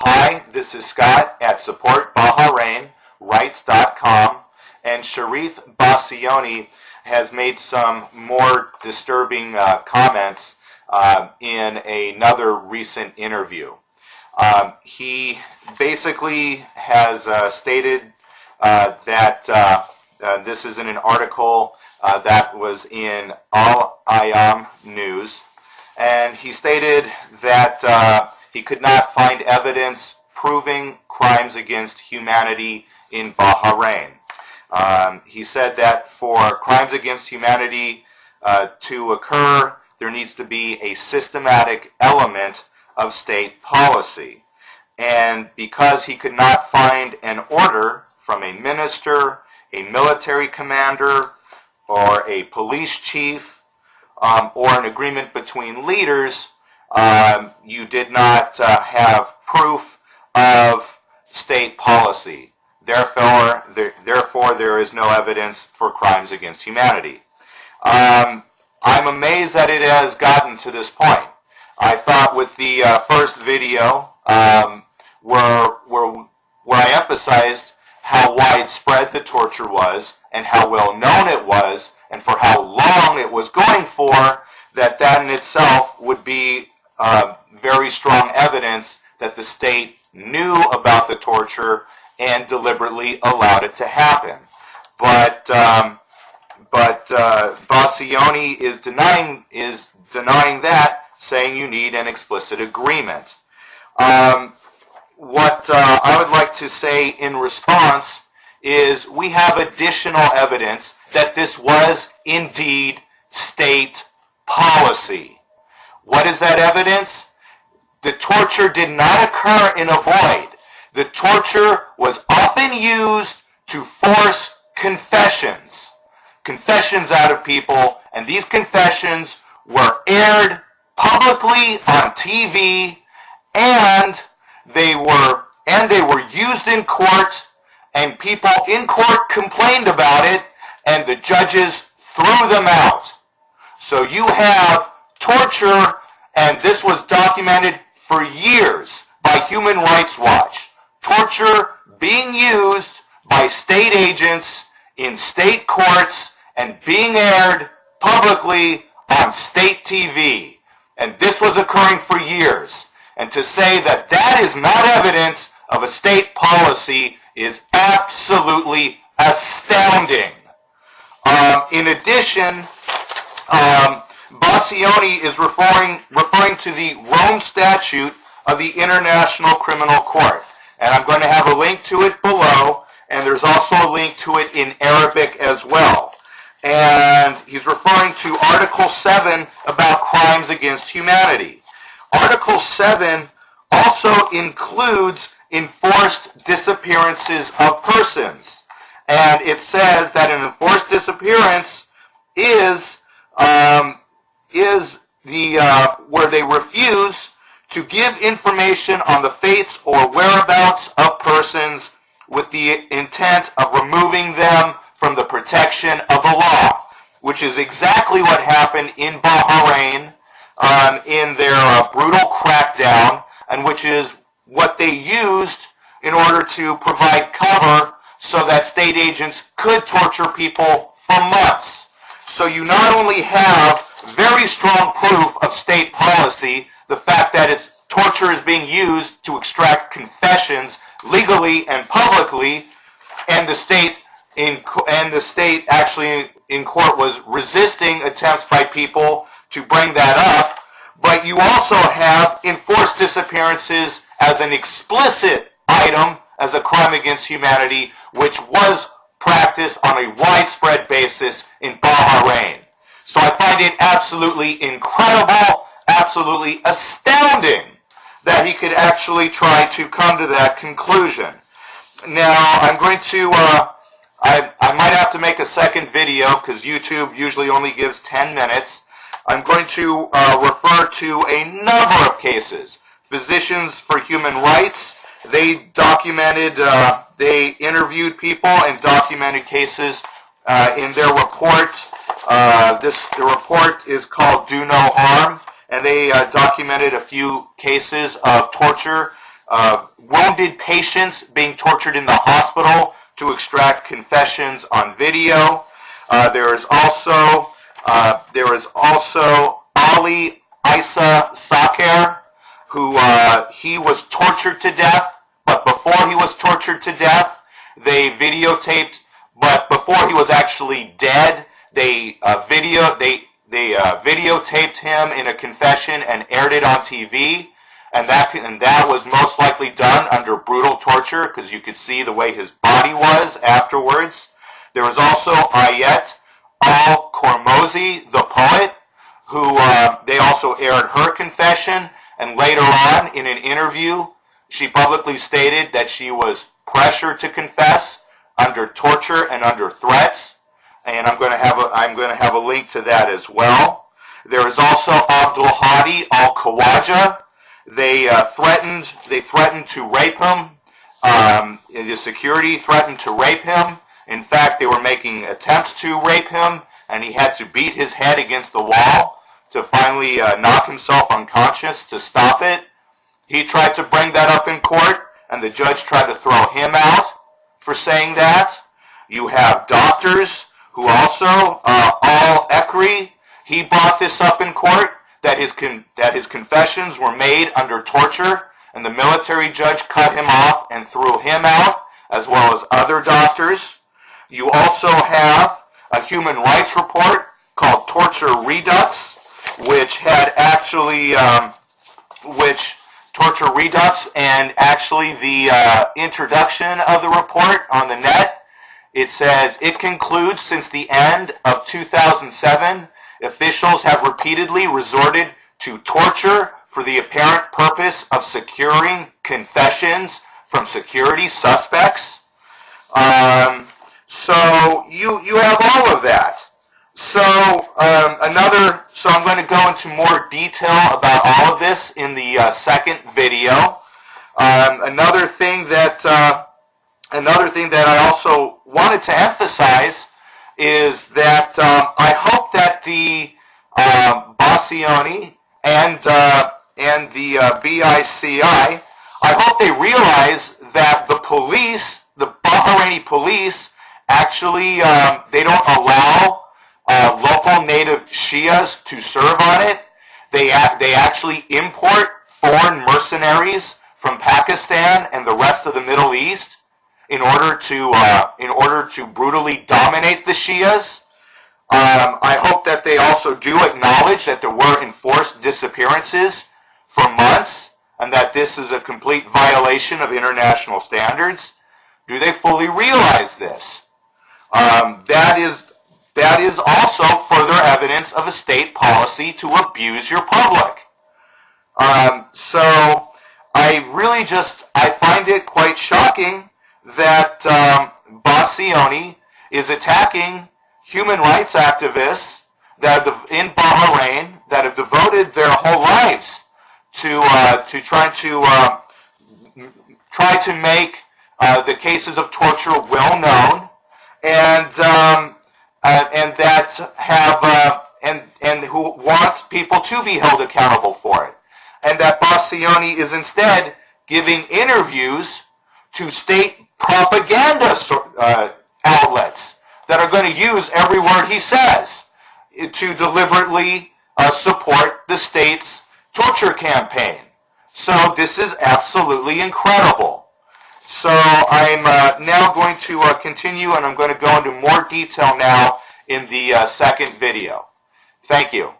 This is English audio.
Hi, this is Scott at supportbahrainrights.com, and Sharif Bassioni has made some more disturbing comments in another recent interview. He basically has stated that this is in an article that was in Al Ayam News, and he stated that he could not find evidence proving crimes against humanity in Bahrain. He said that for crimes against humanity to occur, there needs to be a systematic element of state policy. And because he could not find an order from a minister, a military commander, or a police chief, or an agreement between leaders, you did not have proof of state policy. Therefore, there is no evidence for crimes against humanity. I'm amazed that it has gotten to this point. I thought with the first video where I emphasized how widespread the torture was and how well known it was and for how long it was going for, that in itself would be very strong evidence that the state knew about the torture and deliberately allowed it to happen. But Bassioni is denying that, saying you need an explicit agreement. What I would like to say in response is we have additional evidence that this was indeed state policy. What is that evidence? The torture did not occur in a void. The torture was often used to force confessions out of people, and these confessions were aired publicly on TV, and they were used in court, and people in court complained about it, and the judges threw them out. So you have torture, and this was documented for years by Human Rights Watch. Torture being used by state agents in state courts and being aired publicly on state TV. And this was occurring for years. And to say that that is not evidence of a state policy is absolutely astounding. In addition, Bassioni is referring to the Rome Statute of the International Criminal Court. And I'm going to have a link to it below, and there's also a link to it in Arabic as well. And he's referring to Article 7 about crimes against humanity. Article 7 also includes enforced disappearances of persons. And it says that an enforced disappearance is where they refuse to give information on the fates or whereabouts of persons with the intent of removing them from the protection of the law, which is exactly what happened in Bahrain in their brutal crackdown, and which is what they used in order to provide cover so that state agents could torture people for months. So you not only have very strong proof of state policy, the fact that torture is being used to extract confessions legally and publicly, and the state actually in court was resisting attempts by people to bring that up, but you also have enforced disappearances as an explicit item as a crime against humanity, which was practiced on a widespread basis in Bahrain. So I find it absolutely incredible, absolutely astounding that he could actually try to come to that conclusion. Now, I'm going to, I might have to make a second video because YouTube usually only gives 10 minutes. I'm going to refer to a number of cases. Physicians for Human Rights, they interviewed people and documented cases in their report. The report is called Do No Harm, and they documented a few cases of torture wounded patients being tortured in the hospital to extract confessions on video. There is also Ali Isa Saker, who he was tortured to death, but before he was tortured to death, they videotaped. But before he was actually dead, they videotaped him in a confession and aired it on TV. And that was most likely done under brutal torture, because you could see the way his body was afterwards. There was also Ayet Al-Kormozi, the poet, who they also aired her confession, and later on in an interview, she publicly stated that she was pressured to confess under torture and under threats. And I'm going to have a link to that as well. There is also Abdul Hadi Al-Khawaja. They threatened to rape him. The security threatened to rape him. In fact, they were making attempts to rape him, and he had to beat his head against the wall to finally knock himself unconscious to stop it. He tried to bring that up in court, and the judge tried to throw him out for saying that. You have doctors who also, Al-Ekri, he brought this up in court, that his confessions were made under torture, and the military judge cut him off and threw him out, as well as other doctors. You also have a human rights report called Torture Redux, which had actually, Torture Redux, and actually the introduction of the report on the net, it says, it concludes since the end of 2007, officials have repeatedly resorted to torture for the apparent purpose of securing confessions from security suspects. So you have all of that. So I'm going to go into more detail about all of this in the second video. Another thing that I also wanted to emphasize is that I hope that the Bassioni and the BICI, I hope they realize that the police, the Bahraini police, actually they don't allow local native Shias to serve on it. They actually import foreign mercenaries from Pakistan and the rest of the Middle East in order to brutally dominate the Shias. I hope that they also do acknowledge that there were enforced disappearances for months, and that this is a complete violation of international standards. Do they fully realize this? That is also further evidence of a state policy to abuse your public. So I find it quite shocking that Bassioni is attacking human rights activists that in Bahrain that have devoted their whole lives to try to make the cases of torture well known, and that have and who want people to be held accountable for it, and that Bassioni is instead giving interviews to state propaganda outlets that are going to use every word he says to deliberately support the state's torture campaign. So this is absolutely incredible. So I'm now going to continue, and I'm going to go into more detail now in the second video. Thank you.